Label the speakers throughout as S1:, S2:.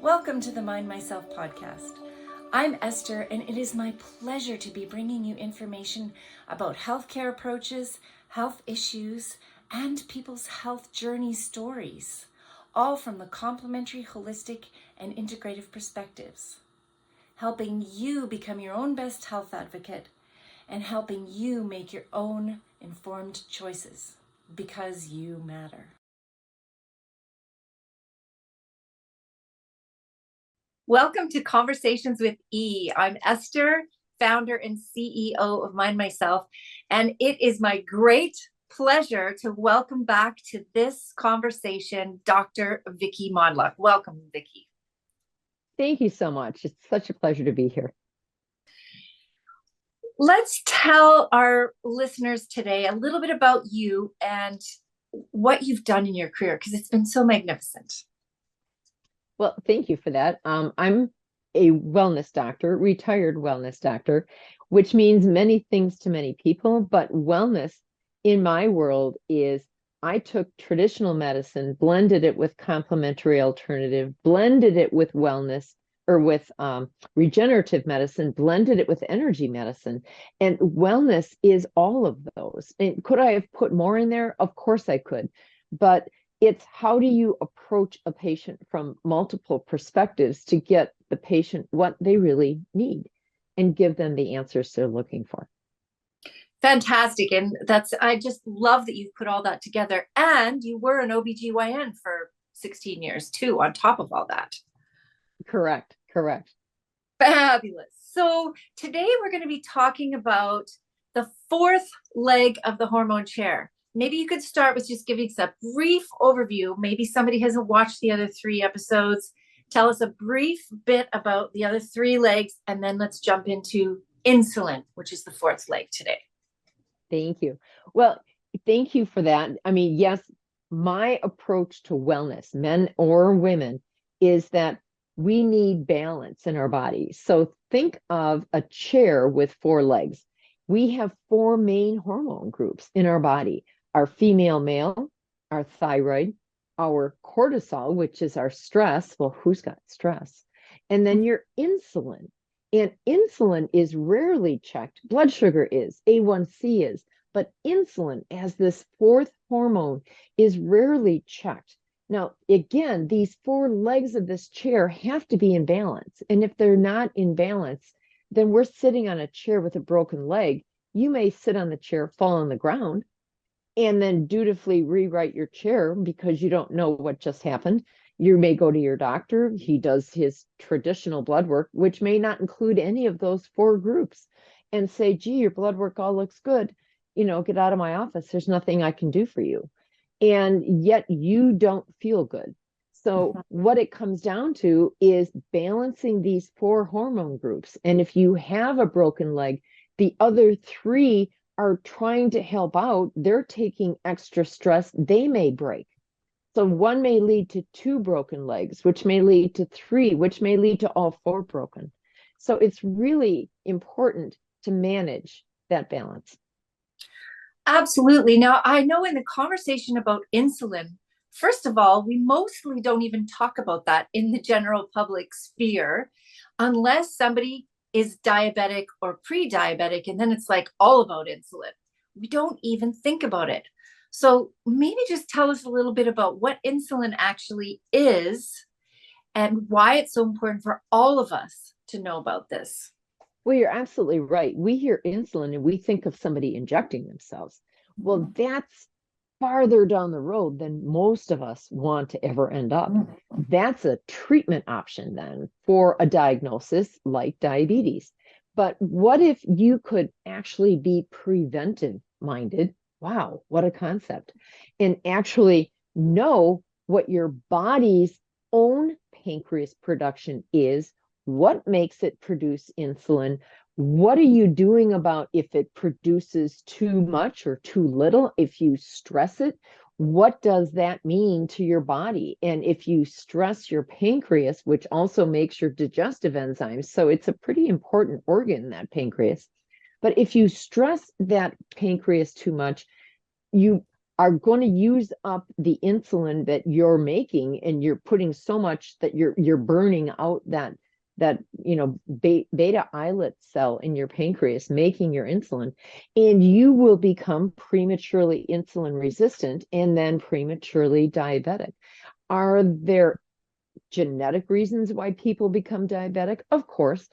S1: Welcome to the Mind Myself podcast. I'm Esther, and it is my pleasure to be bringing you information about healthcare approaches, health issues, and people's health journey stories, all from the complementary, holistic, and integrative perspectives, helping you become your own best health advocate and helping you make your own informed choices because you matter. Welcome to Conversations with E. I'm Esther, founder and CEO of Mind Myself, and it is my great pleasure to welcome back to this conversation Dr. Vicki Mondloch. Welcome, Vicki.
S2: Thank you so much. It's such a pleasure to be here.
S1: Let's tell our listeners today a little bit about you and what you've done in your career, because it's been so magnificent.
S2: Well, thank you for that. I'm a wellness doctor, retired wellness doctor, which means many things to many people. But wellness in my world is I took traditional medicine, blended it with complementary alternative, blended it with wellness or with regenerative medicine, blended it with energy medicine. And wellness is all of those. And could I have put more in there? Of course I could. But it's how do you approach a patient from multiple perspectives to get the patient what they really need and give them the answers they're looking for.
S1: Fantastic. And I just love that you've put all that together. And you were an OB-GYN for 16 years too, on top of all that.
S2: Correct.
S1: Fabulous. So today we're going to be talking about the fourth leg of the hormone chair. Maybe you could start with just giving us a brief overview. Maybe somebody hasn't watched the other 3 episodes. Tell us a brief bit about the other 3 legs, and then let's jump into insulin, which is the 4th leg today.
S2: Thank you. Well, thank you for that. I mean, yes, my approach to wellness, men or women, is that we need balance in our body. So think of a chair with 4 legs. We have 4 main hormone groups in our body. Our female male, our thyroid, our cortisol, which is our stress. Well, who's got stress? And then your insulin. And insulin is rarely checked. Blood sugar is, A1C is, but insulin as this 4th hormone is rarely checked. Now, again, these 4 legs of this chair have to be in balance. And if they're not in balance, then we're sitting on a chair with a broken leg. You may sit on the chair, fall on the ground, and then dutifully rewrite your chair because you don't know what just happened. You may go to your doctor. He does his traditional blood work, which may not include any of those 4 groups, and say, gee, your blood work all looks good. Get out of my office. There's nothing I can do for you. And yet you don't feel good. So what it comes down to is balancing these 4 hormone groups. And if you have a broken leg, the other 3 are trying to help out. They're taking extra stress. They may break. So one may lead to 2 broken legs, which may lead to 3, which may lead to all 4 broken. So it's really important to manage that balance.
S1: Absolutely. Now, I know in the conversation about insulin, first of all, we mostly don't even talk about that in the general public sphere unless somebody is diabetic or pre-diabetic, and then it's like all about insulin. We don't even think about it. So maybe just tell us a little bit about what insulin actually is and why it's so important for all of us to know about this.
S2: Well, you're absolutely right. We hear insulin and we think of somebody injecting themselves. Well, that's farther down the road than most of us want to ever end up. That's a treatment option then for a diagnosis like diabetes. But what if you could actually be preventive minded? Wow, what a concept. And actually know what your body's own pancreas production is, what makes it produce insulin, what are you doing about if it produces too much or too little? If you stress it, what does that mean to your body? And if you stress your pancreas, which also makes your digestive enzymes, so it's a pretty important organ, that pancreas. But if you stress that pancreas too much, you are going to use up the insulin that you're making, and you're putting so much that you're burning out that beta islet cell in your pancreas, making your insulin, and you will become prematurely insulin resistant and then prematurely diabetic. Are there genetic reasons why people become diabetic? Of course,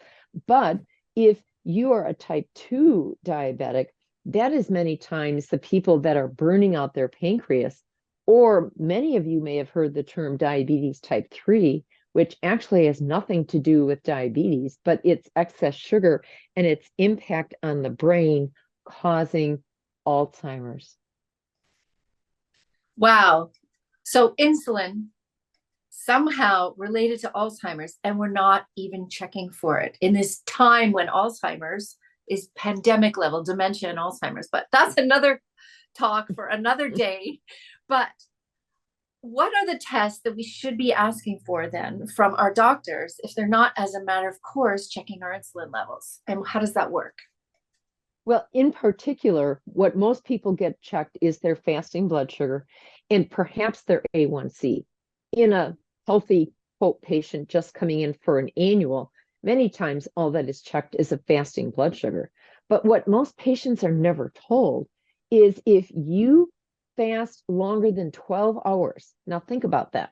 S2: but if you are a type 2 diabetic, that is many times the people that are burning out their pancreas. Or many of you may have heard the term diabetes type 3, which actually has nothing to do with diabetes, but it's excess sugar and its impact on the brain causing Alzheimer's.
S1: Wow. So insulin somehow related to Alzheimer's, and we're not even checking for it in this time when Alzheimer's is pandemic level, dementia and Alzheimer's. But that's another talk for another day. But what are the tests that we should be asking for then from our doctors if they're not, as a matter of course, checking our insulin levels? And how does that work?
S2: Well, in particular, what most people get checked is their fasting blood sugar and perhaps their A1C. In a healthy, quote, patient just coming in for an annual, many times all that is checked is a fasting blood sugar. But what most patients are never told is if you fast longer than 12 hours, now think about that.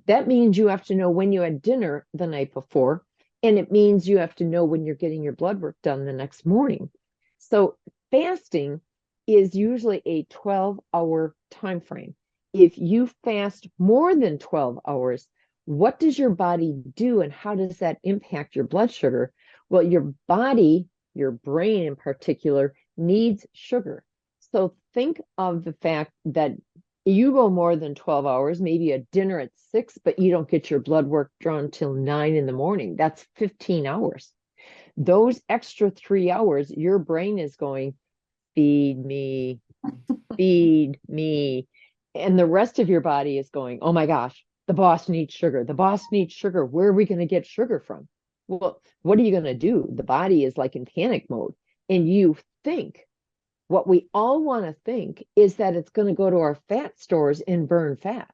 S2: That means you have to know when you had dinner the night before, and it means you have to know when you're getting your blood work done the next morning. So fasting is usually a 12-hour time frame. If you fast more than 12 hours, what does your body do and how does that impact your blood sugar? Well, your body, your brain in particular, needs sugar. So think of the fact that you go more than 12 hours, maybe a dinner at 6, but you don't get your blood work drawn till 9 in the morning. That's 15 hours. Those extra 3 hours, your brain is going, feed me, feed me. And the rest of your body is going, oh my gosh, the boss needs sugar. The boss needs sugar. Where are we going to get sugar from? Well, what are you going to do? The body is like in panic mode. And you think, what we all want to think is that it's going to go to our fat stores and burn fat.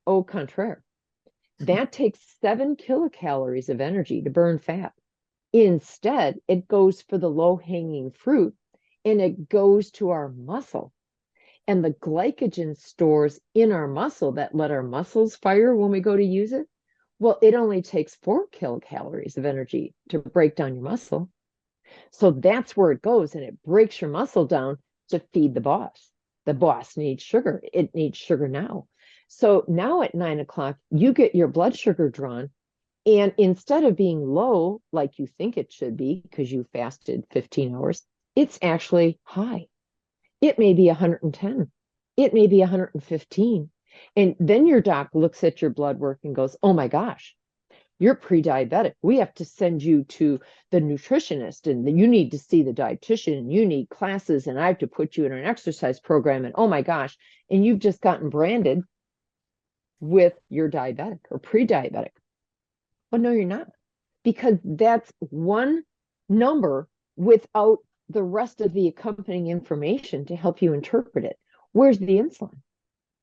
S2: Au contraire. That takes 7 kilocalories of energy to burn fat. Instead, it goes for the low-hanging fruit, and it goes to our muscle. And the glycogen stores in our muscle that let our muscles fire when we go to use it, well, it only takes 4 kilocalories of energy to break down your muscle. So that's where it goes, and it breaks your muscle down to feed the boss. The boss needs sugar. It needs sugar now. So now at 9 o'clock, you get your blood sugar drawn, and instead of being low like you think it should be because you fasted 15 hours, it's actually high. It may be 110. It may be 115. And then your doc looks at your blood work and goes, oh my gosh, you're pre-diabetic. We have to send you to the nutritionist, and you need to see the dietitian, and you need classes, and I have to put you in an exercise program, and oh my gosh, and you've just gotten branded with you're diabetic or pre-diabetic. Well, no, you're not, because that's one number without the rest of the accompanying information to help you interpret it. Where's the insulin?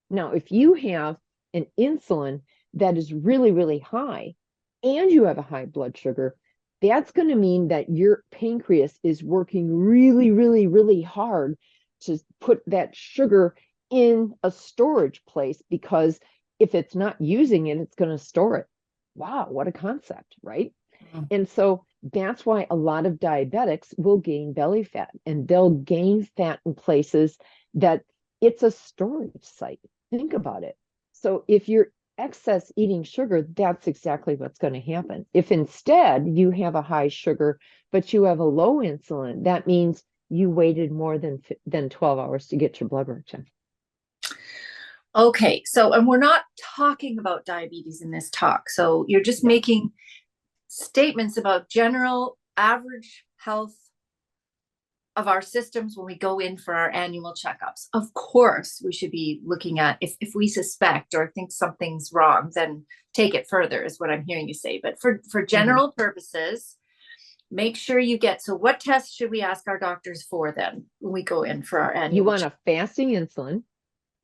S2: Now, if you have an insulin that is really, really high and you have a high blood sugar, that's going to mean that your pancreas is working really, really, really hard to put that sugar in a storage place, because if it's not using it, it's going to store it. Wow, what a concept, right? Mm-hmm. And so that's why a lot of diabetics will gain belly fat, and they'll gain fat in places that it's a storage site. Think about it. So if you're excess eating sugar, that's exactly what's going to happen. If instead you have a high sugar, but you have a low insulin, that means you waited more than 12 hours to get your blood work done.
S1: Okay, so, and we're not talking about diabetes in this talk. So you're just making statements about general average health of our systems when we go in for our annual checkups. Of course, we should be looking at if we suspect or think something's wrong, then take it further, is what I'm hearing you say. But for general purposes, make sure you get. So what tests should we ask our doctors for then when we go in for our
S2: You
S1: annual
S2: want a fasting insulin,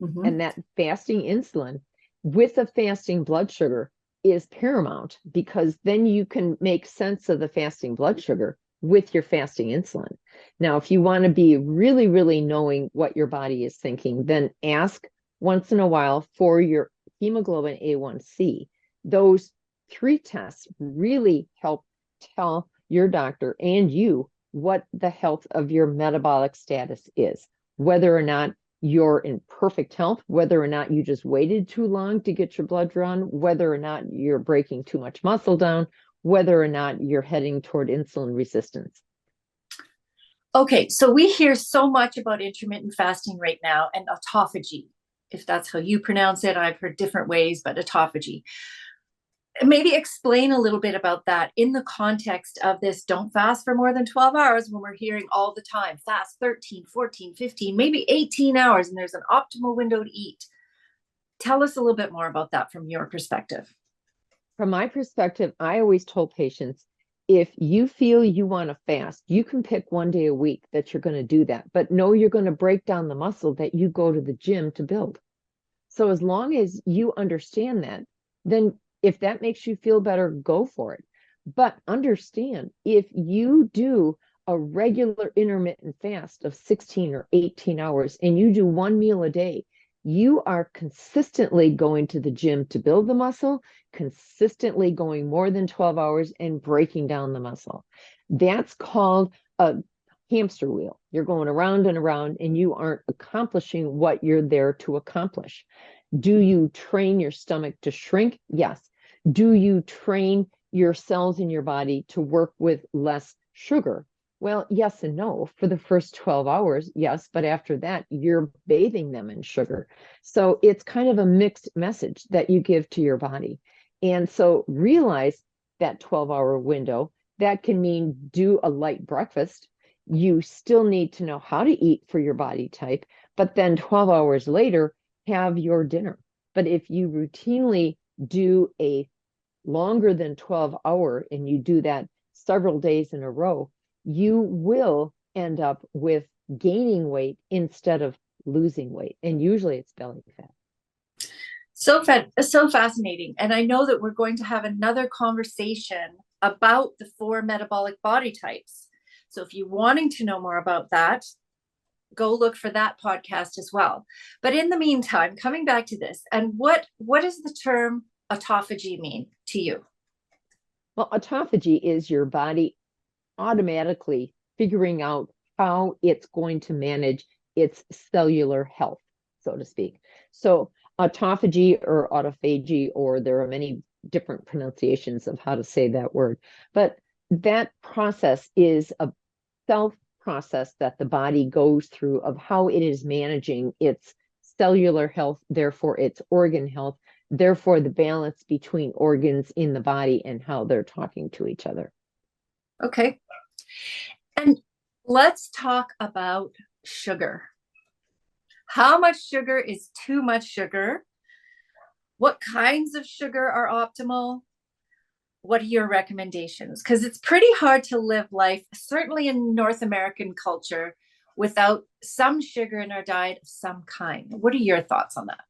S1: Mhm.
S2: and that fasting insulin with a fasting blood sugar is paramount, because then you can make sense of the fasting blood sugar with your fasting insulin. Now, if you want to be really, really knowing what your body is thinking, then ask once in a while for your hemoglobin A1C. Those three tests really help tell your doctor and you what the health of your metabolic status is, whether or not you're in perfect health, whether or not you just waited too long to get your blood drawn, whether or not you're breaking too much muscle down, whether or not you're heading toward insulin resistance.
S1: Okay, so we hear so much about intermittent fasting right now and autophagy, if that's how you pronounce it. I've heard different ways, but autophagy. Maybe explain a little bit about that in the context of this don't fast for more than 12 hours when we're hearing all the time, fast 13, 14, 15, maybe 18 hours, and there's an optimal window to eat. Tell us a little bit more about that from your perspective.
S2: From my perspective, I always told patients, if you feel you want to fast, you can pick one day a week that you're going to do that, but know you're going to break down the muscle that you go to the gym to build. So as long as you understand that, then if that makes you feel better, go for it. But understand, if you do a regular intermittent fast of 16 or 18 hours and you do one meal a day, you are consistently going to the gym to build the muscle, consistently going more than 12 hours and breaking down the muscle. That's called a hamster wheel. You're going around and around and you aren't accomplishing what you're there to accomplish. Do you train your stomach to shrink? Yes. Do you train your cells in your body to work with less sugar? Well, yes and no. For the first 12 hours, yes, but after that, you're bathing them in sugar. So it's kind of a mixed message that you give to your body. And so realize that 12-hour window, that can mean do a light breakfast. You still need to know how to eat for your body type, but then 12 hours later, have your dinner. But if you routinely do a longer than 12-hour and you do that several days in a row, you will end up with gaining weight instead of losing weight. And usually it's belly fat.
S1: So fascinating. And I know that we're going to have another conversation about the 4 metabolic body types. So if you're wanting to know more about that, go look for that podcast as well. But in the meantime, coming back to this, and what does the term autophagy mean to you?
S2: Well, autophagy is your body automatically figuring out how it's going to manage its cellular health, so to speak. So autophagy or autophagy, or there are many different pronunciations of how to say that word, but that process is a self process that the body goes through of how it is managing its cellular health, therefore its organ health, therefore the balance between organs in the body and how they're talking to each other.
S1: Okay. And let's talk about sugar. How much sugar is too much sugar? What kinds of sugar are optimal? What are your recommendations? Because it's pretty hard to live life, certainly in North American culture, without some sugar in our diet of some kind. What are your thoughts on that?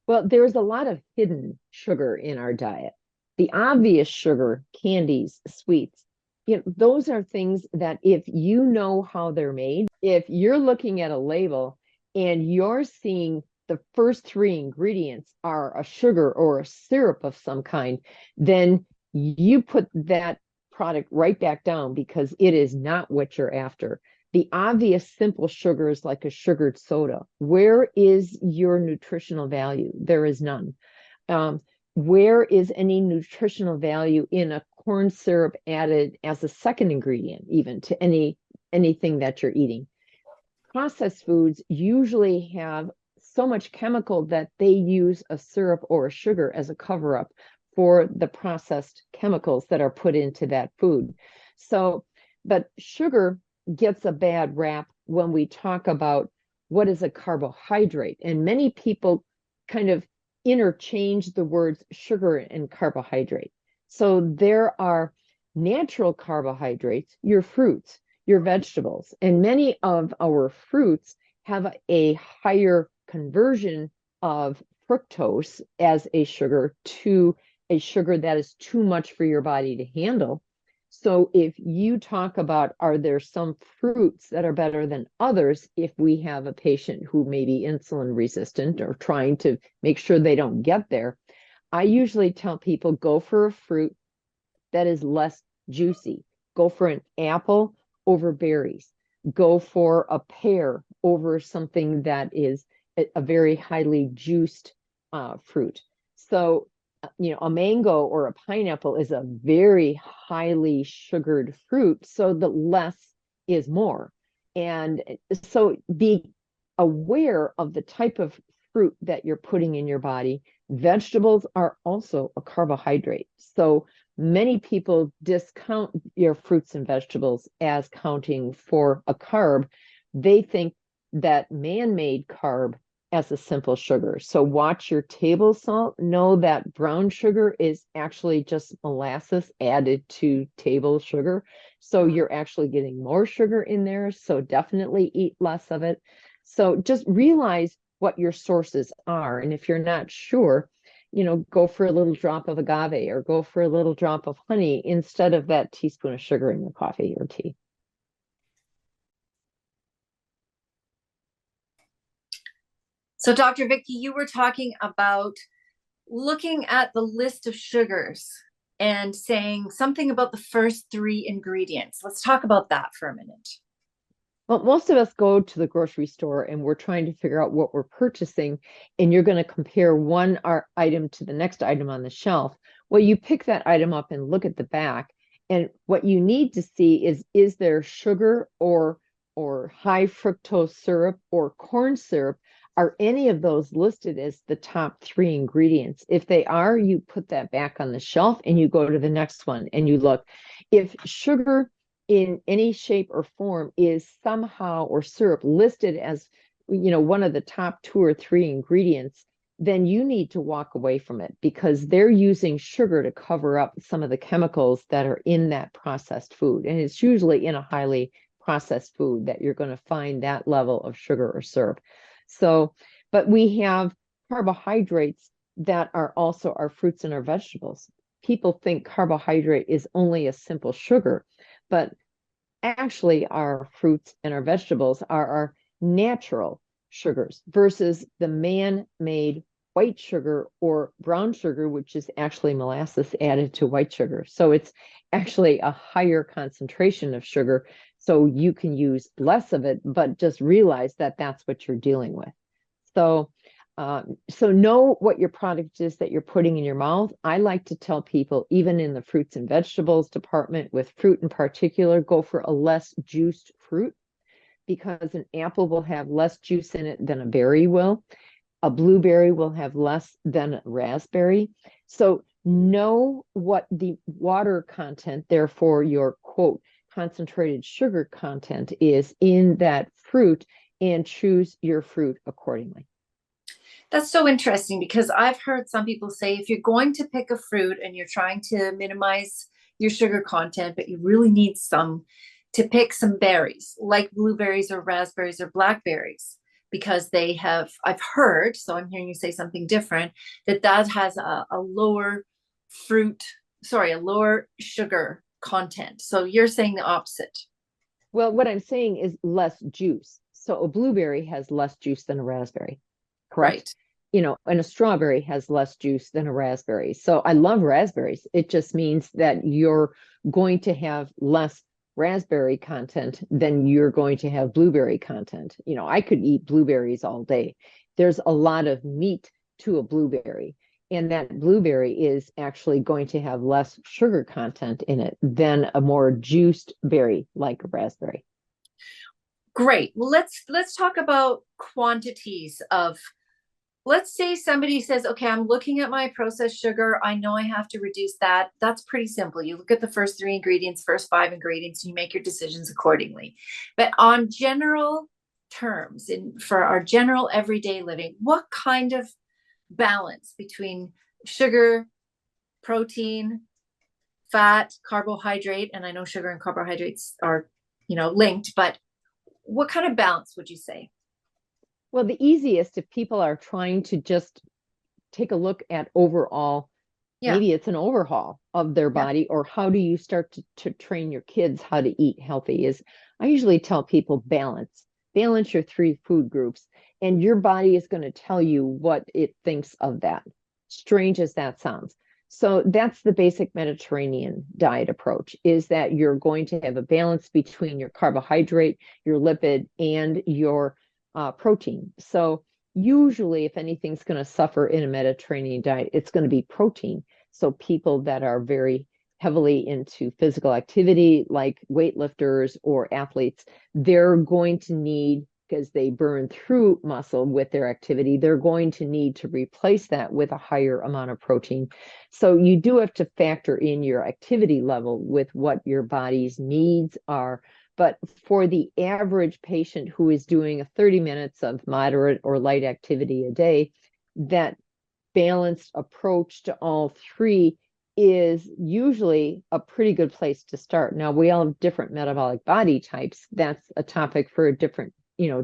S2: Well, there's a lot of hidden sugar in our diet. The obvious sugar, candies, sweets, those are things that if you know how they're made, if you're looking at a label and you're seeing the first 3 ingredients are a sugar or a syrup of some kind, then you put that product right back down because it is not what you're after. The obvious simple sugars like a sugared soda, where is your nutritional value? There is none. Where is any nutritional value in a corn syrup added as a second ingredient, even to anything that you're eating? Processed foods usually have so much chemical that they use a syrup or a sugar as a cover-up for the processed chemicals that are put into that food. So, but sugar gets a bad rap when we talk about what is a carbohydrate. And many people kind of interchange the words sugar and carbohydrate. So there are natural carbohydrates, your fruits, your vegetables. And many of our fruits have a higher conversion of fructose as a sugar to a sugar that is too much for your body to handle. So if you talk about, are there some fruits that are better than others if we have a patient who may be insulin resistant or trying to make sure they don't get there, I usually tell people go for a fruit that is less juicy. Go for an apple over berries. Go for a pear over something that is a very highly juiced fruit. So, a mango or a pineapple is a very highly sugared fruit. So the less is more. And so be aware of the type of fruit that you're putting in your body. Vegetables are also a carbohydrate. So many people discount your fruits and vegetables as counting for a carb. They think that man-made carb as a simple sugar. So watch your table salt. Know that brown sugar is actually just molasses added to table sugar. So you're actually getting more sugar in there. So definitely eat less of it. So just realize what your sources are. And if you're not sure, go for a little drop of agave or go for a little drop of honey instead of that teaspoon of sugar in your coffee or tea.
S1: So, Dr. Vicky, you were talking about looking at the list of sugars and saying something about the first three ingredients. Let's talk about that for a minute.
S2: Well, most of us go to the grocery store and we're trying to figure out what we're purchasing, and you're going to compare one item to the next item on the shelf. Well, you pick that item up and look at the back, and what you need to see is there sugar or high fructose syrup or corn syrup? Are any of those listed as the top three ingredients? If they are, you put that back on the shelf and you go to the next one and you look. If sugar in any shape or form is somehow, or syrup listed as one of the top two or three ingredients, then you need to walk away from it because they're using sugar to cover up some of the chemicals that are in that processed food. And it's usually in a highly processed food that you're going to find that level of sugar or syrup. So, but we have carbohydrates that are also our fruits and our vegetables. People think carbohydrate is only a simple sugar, but actually our fruits and our vegetables are our natural sugars versus the man-made white sugar or brown sugar, which is actually molasses added to white sugar. So it's actually a higher concentration of sugar. So you can use less of it, but just realize that that's what you're dealing with. So know what your product is that you're putting in your mouth. I like to tell people, even in the fruits and vegetables department, with fruit in particular, go for a less juiced fruit because an apple will have less juice in it than a berry will. A blueberry will have less than a raspberry. So know what the water content, therefore your quote, concentrated sugar content is in that fruit, and choose your fruit accordingly.
S1: That's so interesting because I've heard some people say if you're going to pick a fruit and you're trying to minimize your sugar content, but you really need some, to pick some berries like blueberries or raspberries or blackberries because they have, I've heard, so I'm hearing you say something different, that has a lower a lower sugar content. So you're saying the opposite.
S2: Well, what I'm saying is less juice. So a blueberry has less juice than a raspberry, correct?
S1: Right.
S2: And a strawberry has less juice than a raspberry. So I love raspberries. It just means that you're going to have less raspberry content than you're going to have blueberry content. I could eat blueberries all day. There's a lot of meat to a blueberry, and that blueberry is actually going to have less sugar content in it than a more juiced berry like a raspberry.
S1: Great. Well, let's talk about quantities of, let's say somebody says, okay, I'm looking at my processed sugar. I know I have to reduce that. That's pretty simple. You look at the first three ingredients, first five ingredients, and you make your decisions accordingly. But on general terms, for our general everyday living, what kind of balance between sugar, protein, fat, carbohydrate, and I know sugar and carbohydrates are, linked, but what kind of balance would you say?
S2: Well, the easiest, if people are trying to just take a look at overall,
S1: Yeah.
S2: maybe it's an overhaul of their
S1: Yeah.
S2: body, or how do you start to train your kids how to eat healthy, is I usually tell people balance your three food groups, and your body is going to tell you what it thinks of that, strange as that sounds. So that's the basic Mediterranean diet approach, is that you're going to have a balance between your carbohydrate, your lipid, and your protein. So usually if anything's going to suffer in a Mediterranean diet, it's going to be protein. So people that are very heavily into physical activity, like weightlifters or athletes, they're going to need, because they burn through muscle with their activity, they're going to need to replace that with a higher amount of protein. So you do have to factor in your activity level with what your body's needs are. But for the average patient who is doing 30 minutes of moderate or light activity a day, that balanced approach to all three is usually a pretty good place to start. Now, we all have different metabolic body types. That's a topic for a different,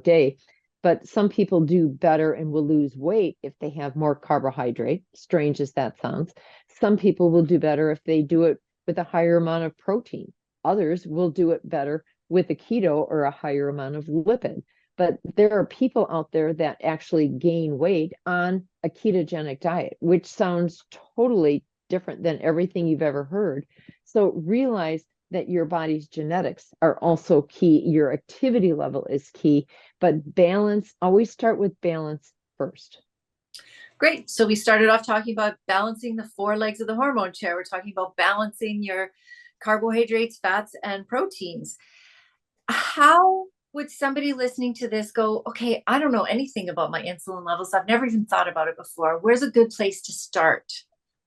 S2: day. But some people do better and will lose weight if they have more carbohydrate, strange as that sounds. Some people will do better if they do it with a higher amount of protein. Others will do it better with a keto or a higher amount of lipid. But there are people out there that actually gain weight on a ketogenic diet, which sounds totally different than everything you've ever heard. So realize that your body's genetics are also key. Your activity level is key, but balance, always start with balance first.
S1: Great. So we started off talking about balancing the four legs of the hormone chair. We're talking about balancing your carbohydrates, fats, and proteins. How would somebody listening to this go, okay, I don't know anything about my insulin levels. I've never even thought about it before. Where's a good place to start?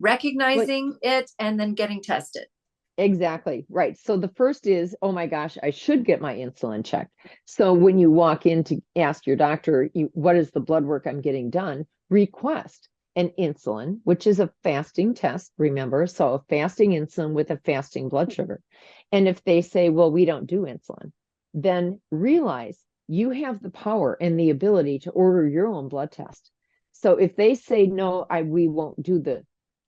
S2: But
S1: Recognizing it and then getting tested.
S2: exactly right. So the first is, oh my gosh, I should get my insulin checked. So when you walk in to ask your doctor, what is the blood work I'm getting done? Request an insulin, which is a fasting test, remember? So a fasting insulin with a fasting blood sugar. And if they say, well, we don't do insulin, then realize you have the power and the ability to order your own blood test. So if they say, no, we won't do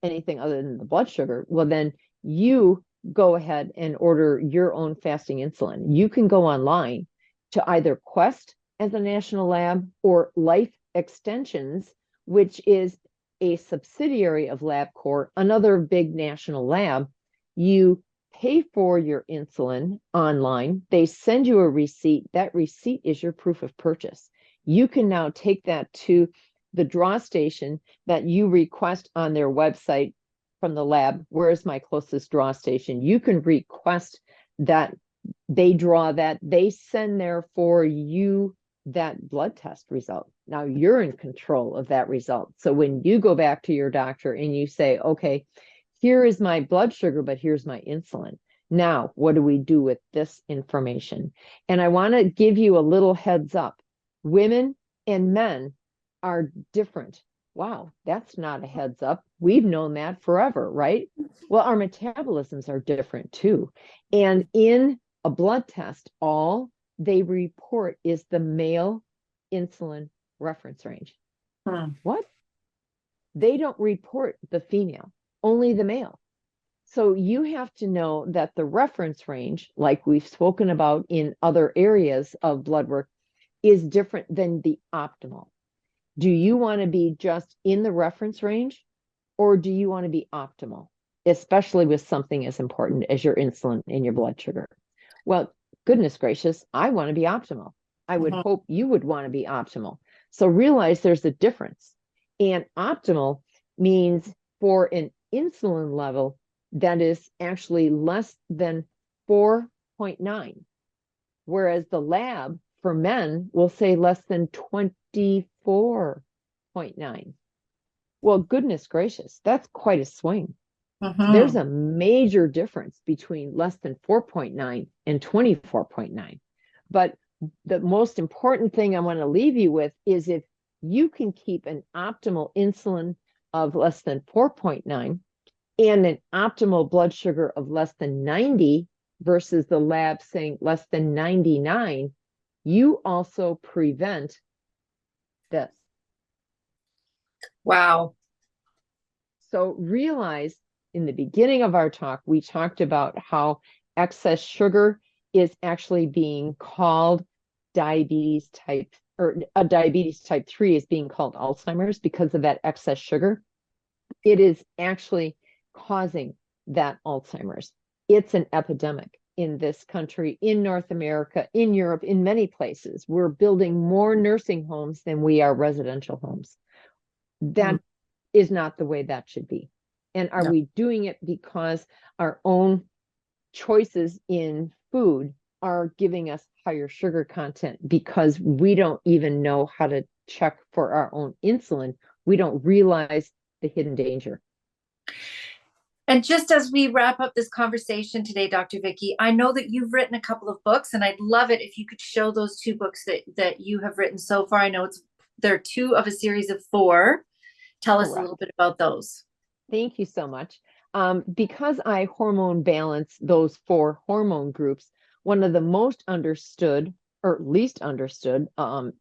S2: anything other than the blood sugar, well, then you go ahead and order your own fasting insulin. You can go online to either Quest as a national lab or Life Extensions, which is a subsidiary of LabCorp, another big national lab. You pay for your insulin online. They send you a receipt. That receipt is your proof of purchase. You can now take that to the draw station that you request on their website from the lab. Where is my closest draw station? You can request that they draw that, they send there for you that blood test result. Now you're in control of that result. So when you go back to your doctor and you say, okay, here is my blood sugar, but here's my insulin. Now, what do we do with this information? And I want to give you a little heads up. Women and men are different. Wow, that's not a heads up. We've known that forever, right? Well, our metabolisms are different too. And in a blood test, all they report is the male insulin reference range. What? They don't report the female, only the male. So you have to know that the reference range, like we've spoken about in other areas of blood work, is different than the optimal. Do you want to be just in the reference range, or do you want to be optimal, especially with something as important as your insulin and your blood sugar? Well, goodness gracious, I want to be optimal. I would hope you would want to be optimal. So realize there's a difference. And optimal means for an insulin level that is actually less than 4.9, whereas the lab for men will say less than 24.9. Well, goodness gracious, that's quite a swing. There's a major difference between less than 4.9 and 24.9. But the most important thing I want to leave you with is, if you can keep an optimal insulin of less than 4.9, and an optimal blood sugar of less than 90 versus the lab saying less than 99, you also prevent this.
S1: Wow.
S2: So realize in the beginning of our talk, we talked about how excess sugar is actually being called diabetes type, or a diabetes type 3 is being called Alzheimer's because of that excess sugar. It is actually causing that Alzheimer's. It's an epidemic in this country, in North America, in Europe, in many places. We're building more nursing homes than we are residential homes. That is not the way that should be. And are
S1: No.
S2: we doing it because our own choices in food are giving us higher sugar content because we don't even know how to check for our own insulin? We don't realize the hidden danger.
S1: And just as we wrap up this conversation today, Dr. Vicky, I know that you've written a couple of books, and I'd love it if you could show those 2 books that you have written so far. I know they're 2 of a series of 4. Tell us a little bit about those.
S2: Thank you so much. Because I hormone balance those 4 hormone groups, one of the most understood or least understood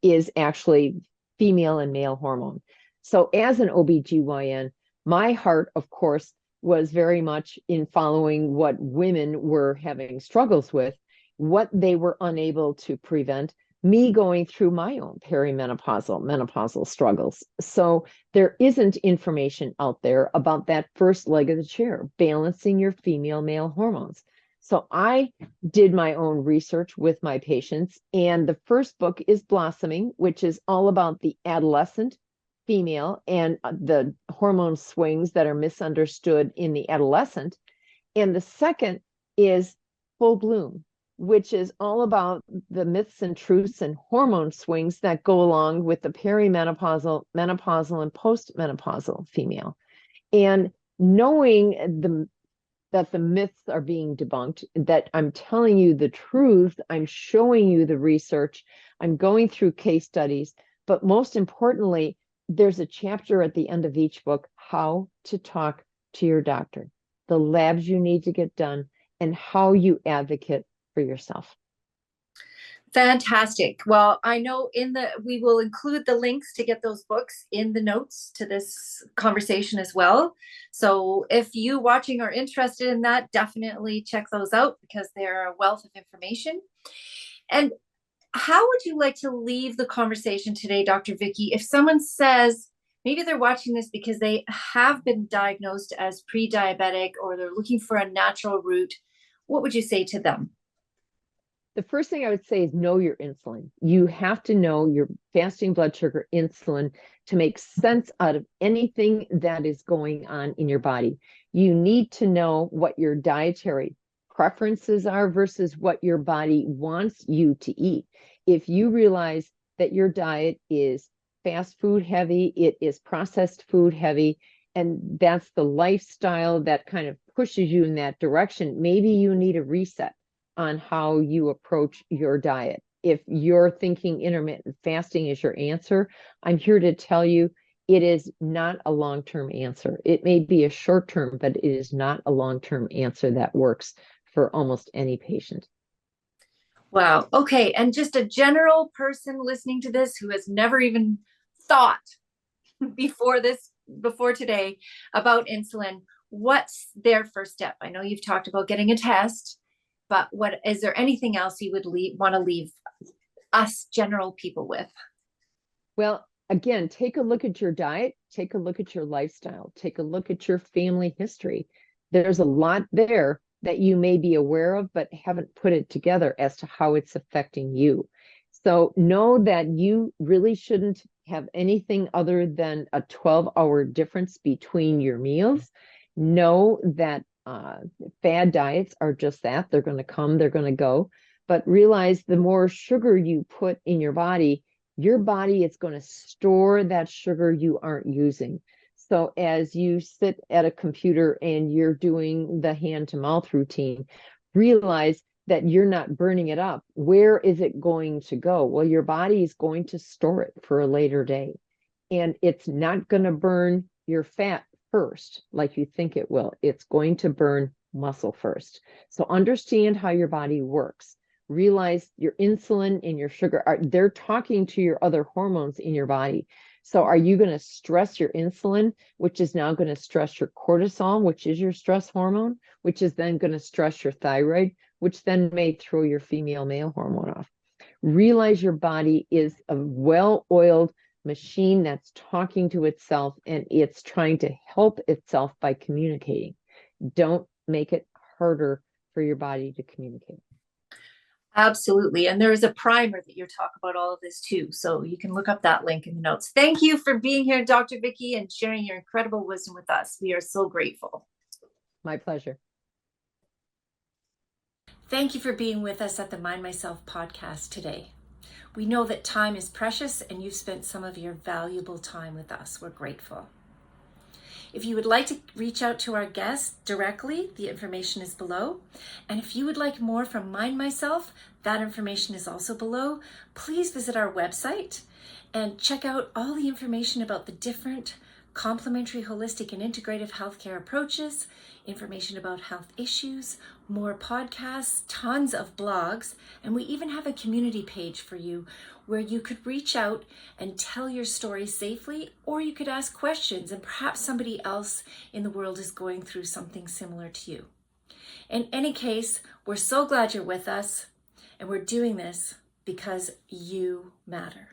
S2: is actually female and male hormone. So as an OB-GYN, my heart, of course, was very much in following what women were having struggles with, what they were unable to prevent, me going through my own menopausal struggles. So there isn't information out there about that first leg of the chair, balancing your female male hormones. So I did my own research with my patients, and the first book is Blossoming, which is all about the adolescent female and the hormone swings that are misunderstood in the adolescent. And the second is Full Bloom, which is all about the myths and truths and hormone swings that go along with the perimenopausal, menopausal, and postmenopausal female. And knowing that the myths are being debunked, that I'm telling you the truth, I'm showing you the research, I'm going through case studies, but most importantly, there's a chapter at the end of each book, how to talk to your doctor, the labs you need to get done, and how you advocate for yourself.
S1: Fantastic. Well, I know we will include the links to get those books in the notes to this conversation as well. So if you watching are interested in that, definitely check those out because they're a wealth of information. And how would you like to leave the conversation today, Dr. Vicky? If someone says, maybe they're watching this because they have been diagnosed as pre-diabetic or they're looking for a natural route, what would you say to them?
S2: The first thing I would say is know your insulin. You have to know your fasting blood sugar insulin to make sense out of anything that is going on in your body. You need to know what your dietary preferences are versus what your body wants you to eat. If you realize that your diet is fast food heavy, it is processed food heavy, and that's the lifestyle that kind of pushes you in that direction, maybe you need a reset on how you approach your diet. If you're thinking intermittent fasting is your answer, I'm here to tell you it is not a long-term answer. It may be a short-term, but it is not a long-term answer that works for almost any patient.
S1: Wow. Okay. And just a general person listening to this who has never even thought before today about insulin, what's their first step? I know you've talked about getting a test, but what is there anything else you would want to leave us general people with?
S2: Well, again, take a look at your diet, take a look at your lifestyle, take a look at your family history. There's a lot there that you may be aware of, but haven't put it together as to how it's affecting you. So know that you really shouldn't have anything other than a 12-hour difference between your meals. Know that fad diets are just that. They're going to come, they're going to go. But realize the more sugar you put in your body is going to store that sugar you aren't using. So as you sit at a computer and you're doing the hand to mouth routine, realize that you're not burning it up. Where is it going to go? Well, your body is going to store it for a later day. And it's not going to burn your fat first, like you think it will. It's going to burn muscle first. So understand how your body works. Realize your insulin and your sugar they're talking to your other hormones in your body. So are you going to stress your insulin, which is now going to stress your cortisol, which is your stress hormone, which is then going to stress your thyroid, which then may throw your female male hormone off. Realize your body is a well-oiled machine that's talking to itself, and it's trying to help itself by communicating. Don't make it harder for your body to communicate.
S1: Absolutely. And there is a primer that you talk about all of this too. So you can look up that link in the notes. Thank you for being here, Dr. Vicky, and sharing your incredible wisdom with us. We are so grateful.
S2: My pleasure.
S1: Thank you for being with us at the Mind Myself podcast today. We know that time is precious and you've spent some of your valuable time with us. We're grateful. If you would like to reach out to our guests directly, the information is below. And if you would like more from Mind Myself, that information is also below. Please visit our website and check out all the information about the different complementary, holistic, and integrative healthcare approaches, information about health issues, more podcasts, tons of blogs, and we even have a community page for you where you could reach out and tell your story safely, or you could ask questions and perhaps somebody else in the world is going through something similar to you. In any case, we're so glad you're with us, and we're doing this because you matter.